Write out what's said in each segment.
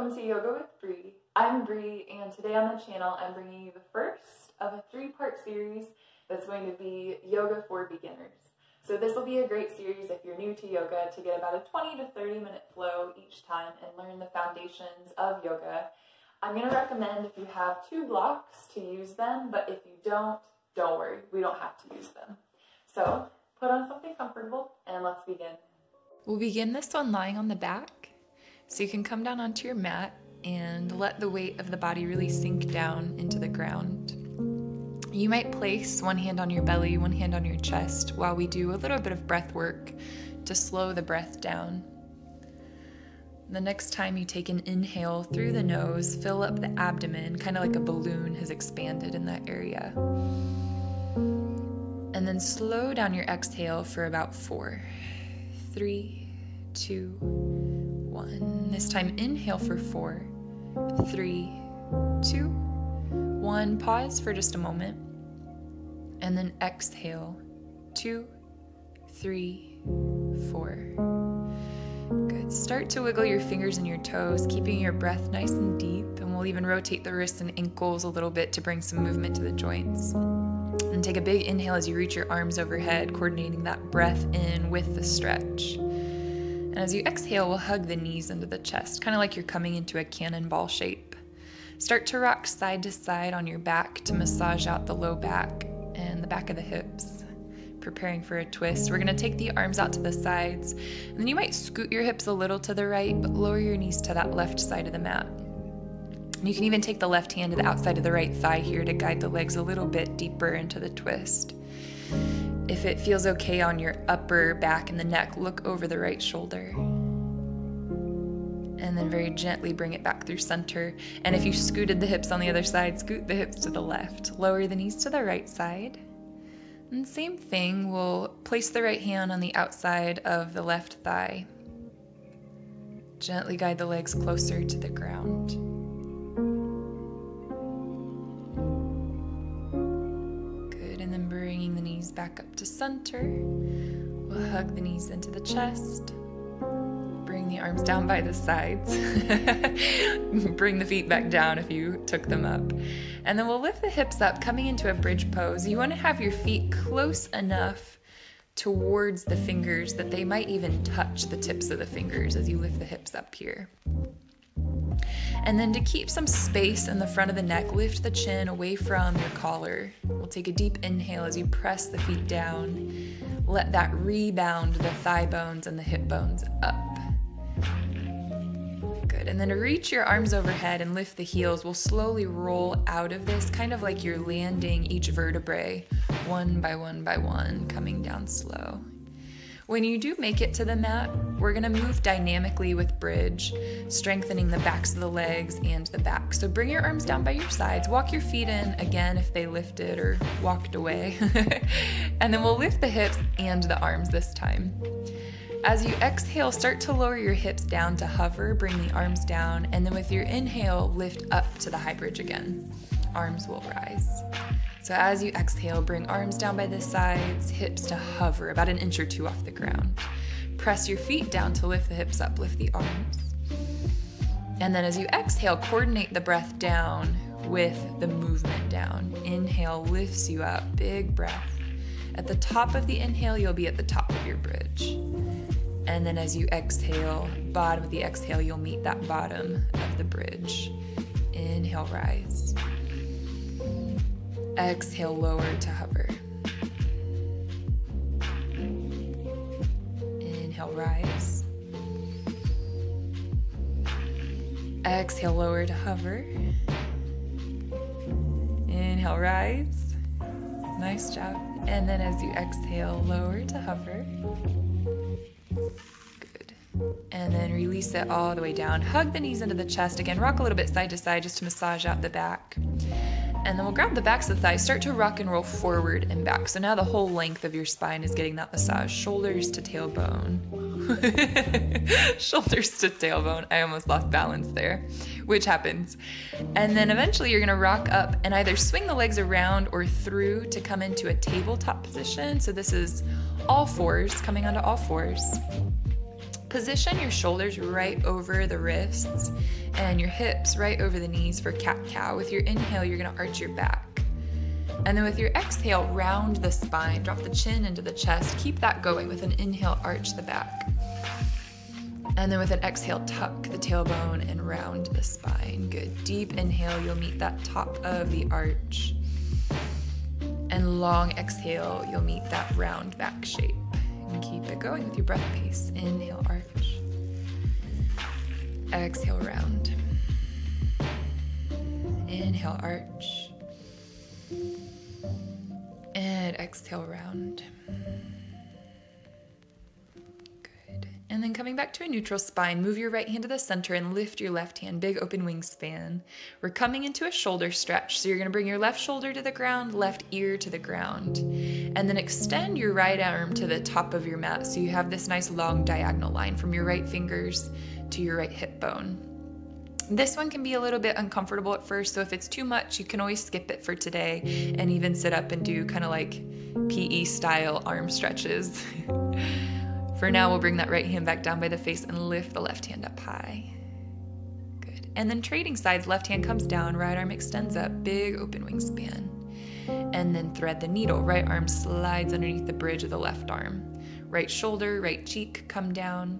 Welcome to Yoga with Bree. I'm Bree, and today on the channel I'm bringing you the first of a three-part series that's going to be Yoga for Beginners. So this will be a great series if you're new to yoga to get about a 20 to 30 minute flow each time and learn the foundations of yoga. I'm going to recommend if you have 2 blocks to use them, but if you don't worry, we don't have to use them. So put on something comfortable and let's begin. We'll begin this one lying on the back. So you can come down onto your mat and let the weight of the body really sink down into the ground. You might place one hand on your belly, one hand on your chest while we do a little bit of breath work to slow the breath down. The next time you take an inhale through the nose, fill up the abdomen, kind of like a balloon has expanded in that area. And then slow down your exhale for about 4, 3, 2, 1. This time inhale for 4, 3, 2, 1. Pause for just a moment. And then exhale, 2, 3, 4. Good. Start to wiggle your fingers and your toes, keeping your breath nice and deep. And we'll even rotate the wrists and ankles a little bit to bring some movement to the joints. And take a big inhale as you reach your arms overhead, coordinating that breath in with the stretch. And as you exhale, we'll hug the knees into the chest, kind of like you're coming into a cannonball shape. Start to rock side to side on your back to massage out the low back and the back of the hips, preparing for a twist. We're going to take the arms out to the sides, and then you might scoot your hips a little to the right, but lower your knees to that left side of the mat. And you can even take the left hand to the outside of the right thigh here to guide the legs a little bit deeper into the twist. If it feels okay on your upper back and the neck, look over the right shoulder. And then very gently bring it back through center. And if you scooted the hips on the other side, scoot the hips to the left. Lower the knees to the right side. And same thing, we'll place the right hand on the outside of the left thigh. Gently guide the legs closer to the ground. Bringing the knees back up to center. We'll hug the knees into the chest. Bring the arms down by the sides. Bring the feet back down if you took them up. And then we'll lift the hips up, coming into a bridge pose. You want to have your feet close enough towards the fingers that they might even touch the tips of the fingers as you lift the hips up here. And then to keep some space in the front of the neck, lift the chin away from your collar. We'll take a deep inhale as you press the feet down. Let that rebound the thigh bones and the hip bones up. Good. And then to reach your arms overhead and lift the heels, we'll slowly roll out of this, kind of like you're landing each vertebrae one by one by one, coming down slow. When you do make it to the mat, we're going to move dynamically with bridge, strengthening the backs of the legs and the back. So bring your arms down by your sides, walk your feet in again if they lifted or walked away. And then we'll lift the hips and the arms this time. As you exhale, start to lower your hips down to hover, bring the arms down, and then with your inhale, lift up to the high bridge again. Arms will rise. So as you exhale, bring arms down by the sides, hips to hover about 1 inch or 2 off the ground. Press your feet down to lift the hips up, lift the arms. And then as you exhale, coordinate the breath down with the movement down. Inhale lifts you up, big breath. At the top of the inhale, you'll be at the top of your bridge. And then as you exhale, bottom of the exhale, you'll meet that bottom of the bridge. Inhale, rise. Exhale, lower to hover. Inhale, rise. Exhale, lower to hover. Inhale, rise. Nice job. And then as you exhale, lower to hover. Good. And then release it all the way down. Hug the knees into the chest. Again, rock a little bit side to side just to massage out the back. And then we'll grab the backs of the thighs, start to rock and roll forward and back. So now the whole length of your spine is getting that massage. Shoulders to tailbone. Shoulders to tailbone. I almost lost balance there, which happens. And then eventually you're gonna rock up and either swing the legs around or through to come into a tabletop position. So this is all fours, coming onto all fours. Position your shoulders right over the wrists and your hips right over the knees for cat-cow. With your inhale, you're gonna arch your back. And then with your exhale, round the spine, drop the chin into the chest. Keep that going. With an inhale, arch the back. And then with an exhale, tuck the tailbone and round the spine. Good. Deep inhale, you'll meet that top of the arch. And long exhale, you'll meet that round back shape. And keep it going with your breath pace. Inhale, arch. Exhale, round. Inhale, arch. And exhale, round. Good. And then coming back to a neutral spine, move your right hand to the center and lift your left hand, big open wingspan. We're coming into a shoulder stretch. So you're gonna bring your left shoulder to the ground, left ear to the ground. And then extend your right arm to the top of your mat. So you have this nice long diagonal line from your right fingers to your right hip bone. This one can be a little bit uncomfortable at first, so if it's too much, you can always skip it for today and even sit up and do kind of like PE style arm stretches. For now, we'll bring that right hand back down by the face and lift the left hand up high. Good. And then trading sides, left hand comes down, right arm extends up, big open wingspan. And then thread the needle, right arm slides underneath the bridge of the left arm. Right shoulder, right cheek come down.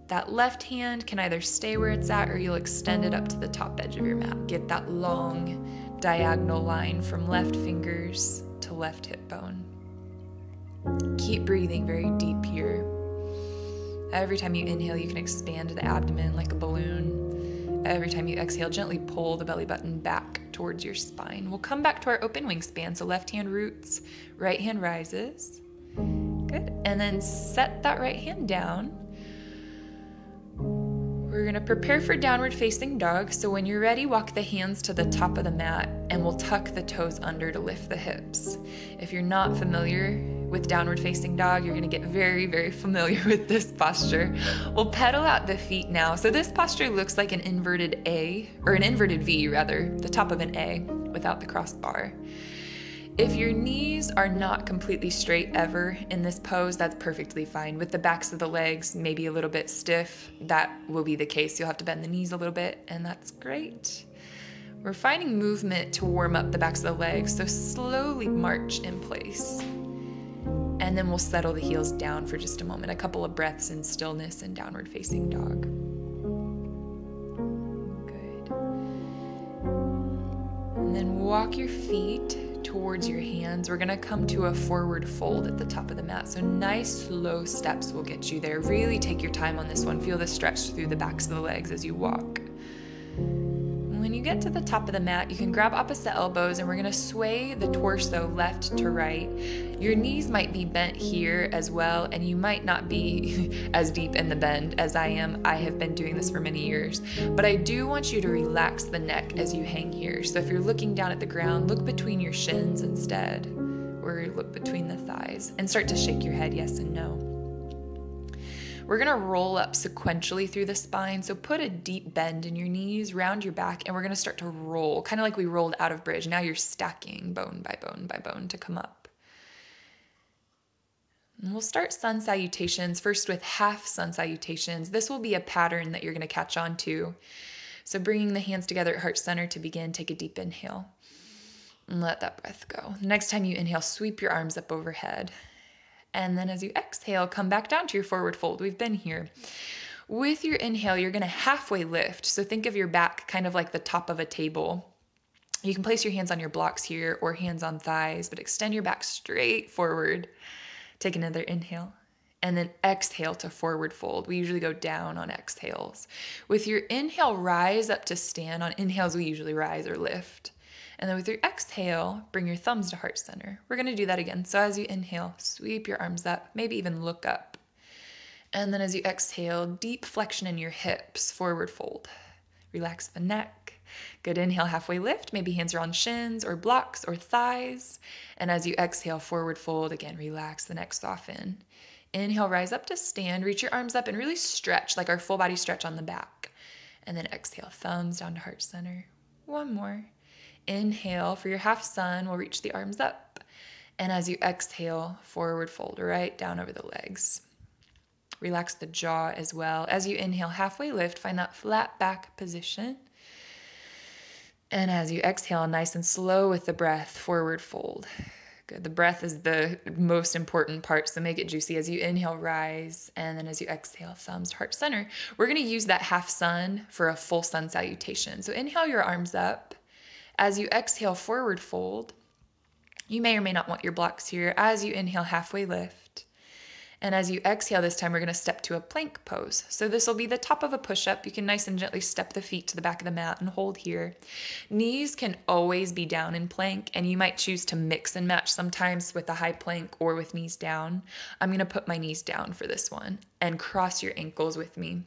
That left hand can either stay where it's at or you'll extend it up to the top edge of your mat. Get that long diagonal line from left fingers to left hip bone. Keep breathing very deep here. Every time you inhale, you can expand the abdomen like a balloon. Every time you exhale, gently pull the belly button back towards your spine. We'll come back to our open wingspan. So left hand roots, right hand rises. Good. And then set that right hand down. We're gonna prepare for downward facing dog. So when you're ready, walk the hands to the top of the mat and we'll tuck the toes under to lift the hips. If you're not familiar with downward facing dog, you're gonna get very, very familiar with this posture. We'll pedal out the feet now. So this posture looks like an inverted A, or an inverted V rather, the top of an A without the crossbar. If your knees are not completely straight ever in this pose, that's perfectly fine. With the backs of the legs maybe a little bit stiff, that will be the case. You'll have to bend the knees a little bit, and that's great. We're finding movement to warm up the backs of the legs, so slowly march in place. And then we'll settle the heels down for just a moment. A couple of breaths in stillness and downward facing dog. Good. And then walk your feet towards your hands. We're gonna come to a forward fold at the top of the mat. So nice slow steps will get you there. Really take your time on this one. Feel the stretch through the backs of the legs as you walk. When you get to the top of the mat, you can grab opposite elbows and we're gonna sway the torso left to right. Your knees might be bent here as well, and you might not be as deep in the bend as I am. I have been doing this for many years, but I do want you to relax the neck as you hang here. So if you're looking down at the ground, look between your shins instead, or look between the thighs and start to shake your head yes and no. We're gonna roll up sequentially through the spine. So put a deep bend in your knees, round your back, and we're gonna start to roll, kind of like we rolled out of bridge. Now you're stacking bone by bone by bone to come up. And we'll start sun salutations, first with half sun salutations. This will be a pattern that you're gonna catch on to. So bringing the hands together at heart center to begin, take a deep inhale. And let that breath go. Next time you inhale, sweep your arms up overhead. And then as you exhale, come back down to your forward fold. We've been here. With your inhale, you're gonna halfway lift. So think of your back kind of like the top of a table. You can place your hands on your blocks here or hands on thighs, but extend your back straight forward. Take another inhale and then exhale to forward fold. We usually go down on exhales. With your inhale, rise up to stand. On inhales, we usually rise or lift. And then with your exhale, bring your thumbs to heart center. We're gonna do that again. So as you inhale, sweep your arms up, maybe even look up. And then as you exhale, deep flexion in your hips, forward fold. Relax the neck. Good inhale, halfway lift. Maybe hands are on shins or blocks or thighs. And as you exhale, forward fold, again, relax the neck, soften. Inhale, rise up to stand. Reach your arms up and really stretch, like our full body stretch on the back. And then exhale, thumbs down to heart center. One more. Inhale for your half sun, we'll reach the arms up. And as you exhale, forward fold right down over the legs. Relax the jaw as well. As you inhale, halfway lift, find that flat back position. And as you exhale, nice and slow with the breath, forward fold. Good. The breath is the most important part, so make it juicy. As you inhale, rise, and then as you exhale, thumbs to heart center. We're going to use that half sun for a full sun salutation. So inhale your arms up. As you exhale, forward fold. You may or may not want your blocks here. As you inhale, halfway lift. And as you exhale this time, we're going to step to a plank pose. So this will be the top of a push-up. You can nice and gently step the feet to the back of the mat and hold here. Knees can always be down in plank, and you might choose to mix and match sometimes with a high plank or with knees down. I'm going to put my knees down for this one and cross your ankles with me.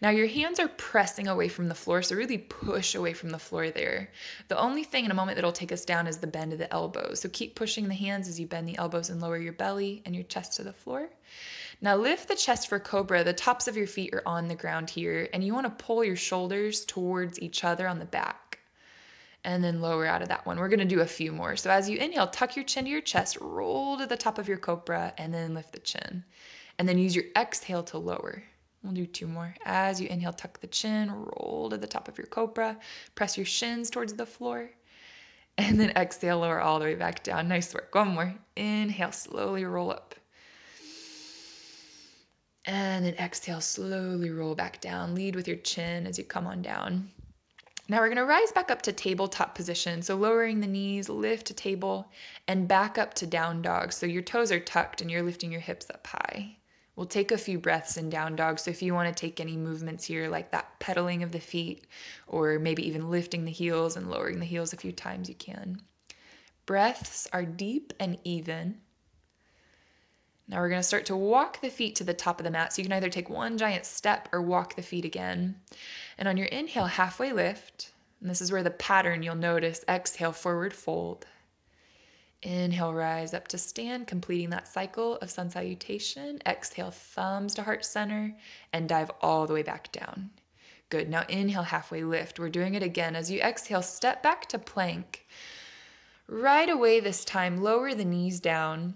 Now your hands are pressing away from the floor, so really push away from the floor there. The only thing in a moment that'll take us down is the bend of the elbows. So keep pushing the hands as you bend the elbows and lower your belly and your chest to the floor. Now lift the chest for cobra. The tops of your feet are on the ground here, and you want to pull your shoulders towards each other on the back. And then lower out of that one. We're going to do a few more. So as you inhale, tuck your chin to your chest, roll to the top of your cobra, and then lift the chin. And then use your exhale to lower. We'll do 2 more. As you inhale, tuck the chin, roll to the top of your cobra, press your shins towards the floor, and then exhale, lower all the way back down. Nice work. 1 more. Inhale, slowly roll up. And then exhale, slowly roll back down. Lead with your chin as you come on down. Now we're going to rise back up to tabletop position. So lowering the knees, lift to table, and back up to down dog. So your toes are tucked and you're lifting your hips up high. We'll take a few breaths in down dog. So if you want to take any movements here, like that pedaling of the feet, or maybe even lifting the heels and lowering the heels a few times, you can. Breaths are deep and even. Now we're going to start to walk the feet to the top of the mat. So you can either take one giant step or walk the feet again. And on your inhale, halfway lift. And this is where the pattern you'll notice. Exhale, forward fold. Inhale, rise up to stand, completing that cycle of sun salutation. Exhale, thumbs to heart center, and dive all the way back down. Good. Now inhale, halfway lift. We're doing it again. As you exhale, step back to plank. Right away this time, lower the knees down,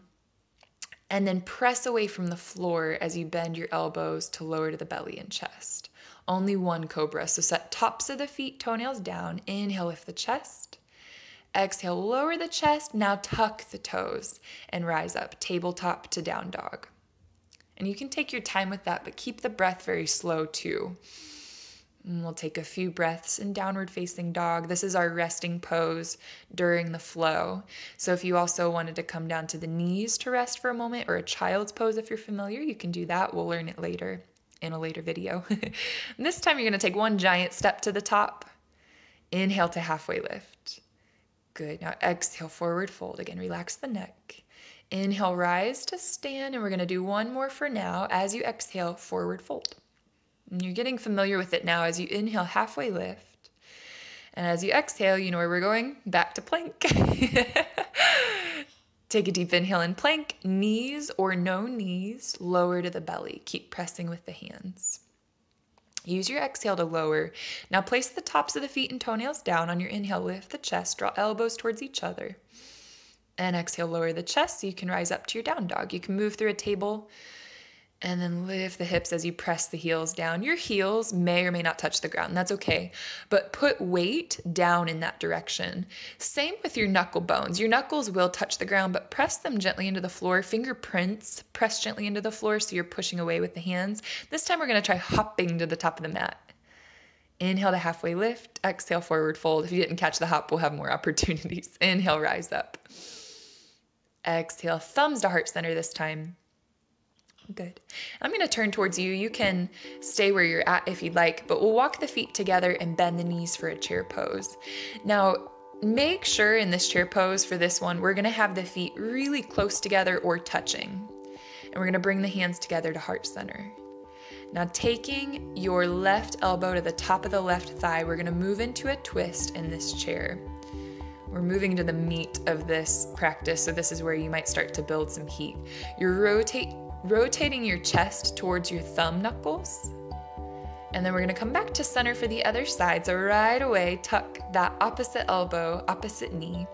and then press away from the floor as you bend your elbows to lower to the belly and chest. Only 1 cobra. So set tops of the feet, toenails down. Inhale, lift the chest. Exhale, lower the chest. Now tuck the toes and rise up, tabletop to down dog. And you can take your time with that, but keep the breath very slow too. And we'll take a few breaths in downward facing dog. This is our resting pose during the flow. So if you also wanted to come down to the knees to rest for a moment, or a child's pose if you're familiar, you can do that. We'll learn it later in a later video. And this time you're going to take 1 giant step to the top. Inhale to halfway lift. Good. Now exhale, forward fold. Again, relax the neck. Inhale, rise to stand, and we're going to do 1 more for now. As you exhale, forward fold. And you're getting familiar with it now. As you inhale, halfway lift. And as you exhale, you know where we're going? Back to plank. Take a deep inhale in plank. Knees or no knees, lower to the belly. Keep pressing with the hands. Use your exhale to lower. Now place the tops of the feet and toenails down. On your inhale, lift the chest, draw elbows towards each other. And exhale, lower the chest so you can rise up to your down dog. You can move through a table and then lift the hips as you press the heels down. Your heels may or may not touch the ground. That's okay. But put weight down in that direction. Same with your knuckle bones. Your knuckles will touch the ground, but press them gently into the floor. Fingerprints press gently into the floor so you're pushing away with the hands. This time we're going to try hopping to the top of the mat. Inhale to halfway lift. Exhale, forward fold. If you didn't catch the hop, we'll have more opportunities. Inhale, rise up. Exhale, thumbs to heart center this time. Good. I'm going to turn towards you. You can stay where you're at if you'd like, but we'll walk the feet together and bend the knees for a chair pose. Now, make sure in this chair pose for this one, we're going to have the feet really close together or touching. And we're going to bring the hands together to heart center. Now, taking your left elbow to the top of the left thigh, we're going to move into a twist in this chair. We're moving to the meat of this practice, so this is where you might start to build some heat. You're rotating your chest towards your thumb knuckles. And then we're gonna come back to center for the other side. So right away, tuck that opposite elbow, opposite knee.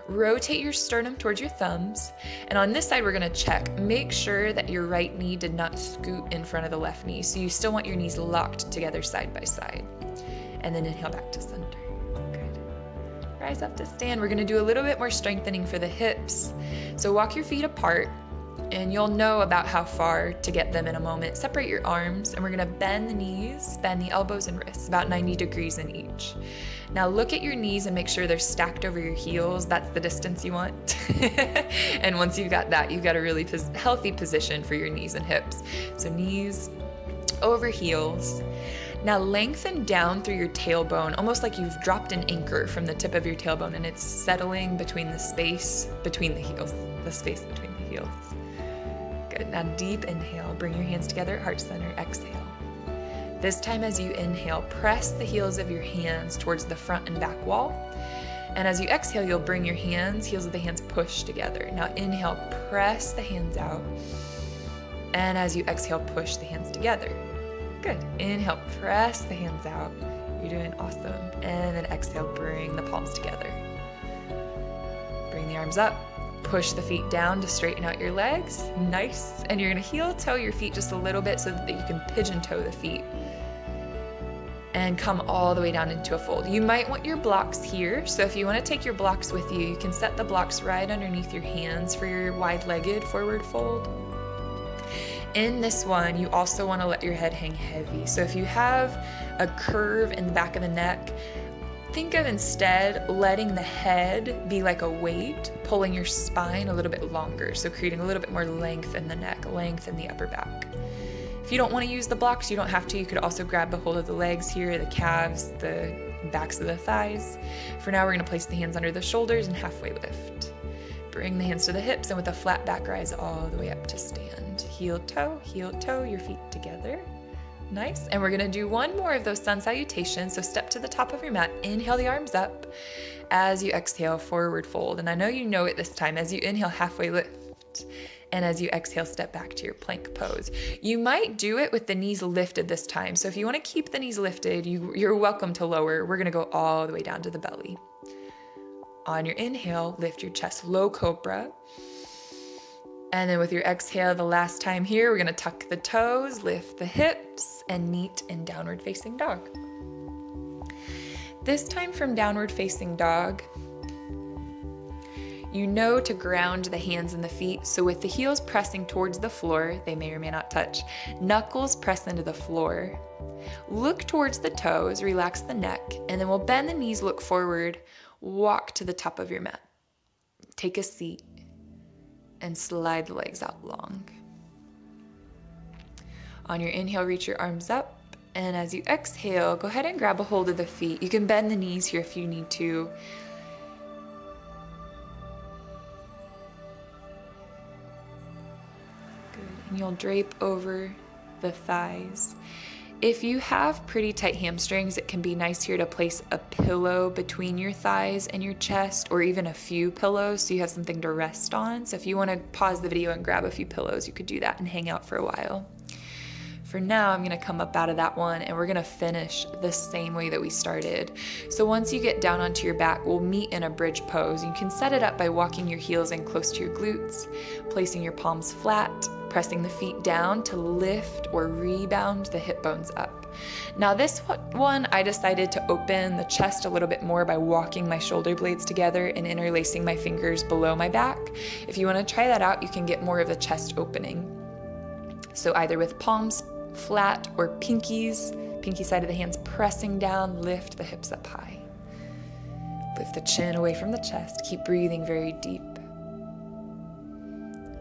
Rotate your sternum towards your thumbs. And on this side, we're gonna check. Make sure that your right knee did not scoot in front of the left knee. So you still want your knees locked together side by side. And then inhale back to center. Good. Rise up to stand. We're gonna do a little bit more strengthening for the hips. So walk your feet apart. And you'll know about how far to get them in a moment. Separate your arms, and we're gonna bend the knees, bend the elbows and wrists, about 90 degrees in each. Now look at your knees and make sure they're stacked over your heels. That's the distance you want. And once you've got that, you've got a really healthy position for your knees and hips. So knees over heels. Now lengthen down through your tailbone, almost like you've dropped an anchor from the tip of your tailbone and it's settling between the space between the heels, the space between the heels. Good. Now deep inhale, bring your hands together at heart center, exhale. This time as you inhale, press the heels of your hands towards the front and back wall. And as you exhale, you'll bring your hands, heels of the hands push together. Now inhale, press the hands out. And as you exhale, push the hands together. Good. Inhale, press the hands out. You're doing awesome. And then exhale, bring the palms together. Bring the arms up. Push the feet down to straighten out your legs. Nice. And you're gonna heel toe your feet just a little bit so that you can pigeon toe the feet. And come all the way down into a fold. You might want your blocks here. So if you wanna take your blocks with you, you can set the blocks right underneath your hands for your wide-legged forward fold. In this one, you also wanna let your head hang heavy. So if you have a curve in the back of the neck, think of instead letting the head be like a weight, pulling your spine a little bit longer, so creating a little bit more length in the neck, length in the upper back. If you don't want to use the blocks, you don't have to. You could also grab a hold of the legs here, the calves, the backs of the thighs. For now, we're going to place the hands under the shoulders and halfway lift. Bring the hands to the hips, and with a flat back, rise all the way up to stand. Heel toe, your feet together. Nice. And we're going to do one more of those sun salutations. So step to the top of your mat, inhale the arms up. As you exhale, forward fold. And I know you know it this time. As you inhale, halfway lift. And as you exhale, step back to your plank pose. You might do it with the knees lifted this time. So if you want to keep the knees lifted, you're welcome to lower. We're going to go all the way down to the belly. On your inhale, lift your chest, low cobra. And then with your exhale, the last time here, we're gonna tuck the toes, lift the hips, and meet in downward facing dog. This time from downward facing dog, you know to ground the hands and the feet. So with the heels pressing towards the floor, they may or may not touch. Knuckles press into the floor. Look towards the toes, relax the neck, and then we'll bend the knees, look forward, walk to the top of your mat. Take a seat. And slide the legs out long. On your inhale, reach your arms up. And as you exhale, go ahead and grab a hold of the feet. You can bend the knees here if you need to. Good. And you'll drape over the thighs. If you have pretty tight hamstrings, it can be nice here to place a pillow between your thighs and your chest, or even a few pillows so you have something to rest on. So if you want to pause the video and grab a few pillows, you could do that and hang out for a while. For now, I'm gonna come up out of that one and we're gonna finish the same way that we started. So once you get down onto your back, we'll meet in a bridge pose. You can set it up by walking your heels in close to your glutes, placing your palms flat, pressing the feet down to lift or rebound the hip bones up. Now this one, I decided to open the chest a little bit more by walking my shoulder blades together and interlacing my fingers below my back. If you wanna try that out, you can get more of the chest opening. So either with palms flat or pinky side of the hands pressing down, lift the hips up high. Lift the chin away from the chest. Keep breathing very deep.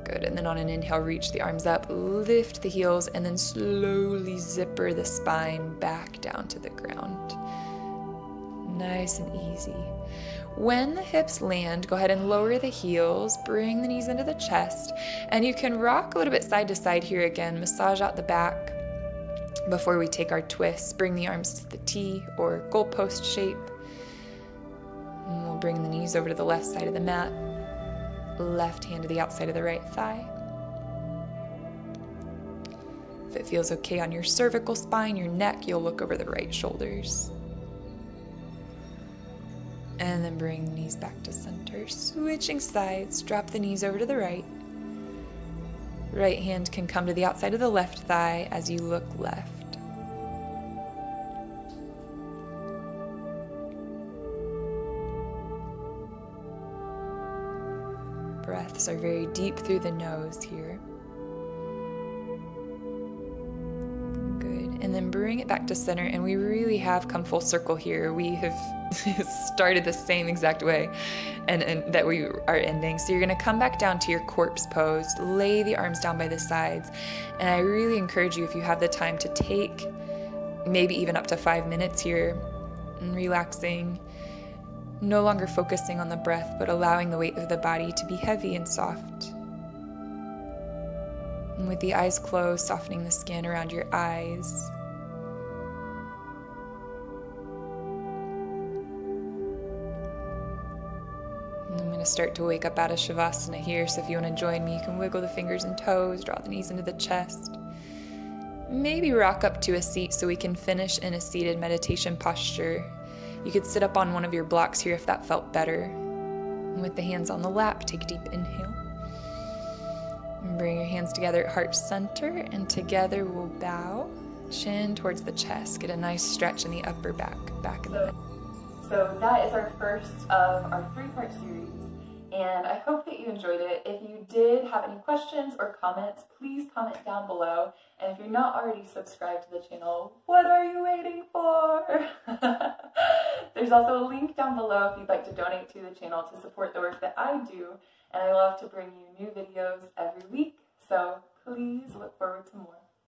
Good, and then on an inhale, reach the arms up, lift the heels, and then slowly zipper the spine back down to the ground. Nice and easy. When the hips land, go ahead and lower the heels, bring the knees into the chest, and you can rock a little bit side to side here again, massage out the back before we take our twists. Bring the arms to the T or goalpost shape. And we'll bring the knees over to the left side of the mat. Left hand to the outside of the right thigh. it feels okay on your cervical spine, your neck, you'll look over the right shoulders. And then bring the knees back to center. Switching sides, drop the knees over to the right. Right hand can come to the outside of the left thigh as you look left. Breaths are very deep through the nose here. Good. And then bring it back to center, and we really have come full circle here. We have started the same exact way and that we are ending. So you're going to come back down to your corpse pose, lay the arms down by the sides, and I really encourage you, if you have the time, to take maybe even up to 5 minutes here and relaxing, no longer focusing on the breath, but allowing the weight of the body to be heavy and soft. And with the eyes closed, softening the skin around your eyes. And I'm going to start to wake up out of Shavasana here, so if you want to join me, you can wiggle the fingers and toes, draw the knees into the chest. Maybe rock up to a seat so we can finish in a seated meditation posture. You could sit up on one of your blocks here if that felt better. And with the hands on the lap, take a deep inhale. And bring your hands together at heart center, and together we'll bow, chin towards the chest. Get a nice stretch in the upper back in the neck. So that is our first of our 3-part series, and I hope that you enjoyed it. If you did have any questions or comments, please comment down below. And if you're not already subscribed to the channel, what are you waiting for? There's also a link down below if you'd like to donate to the channel to support the work that I do. And I love to bring you new videos every week, so please look forward to more.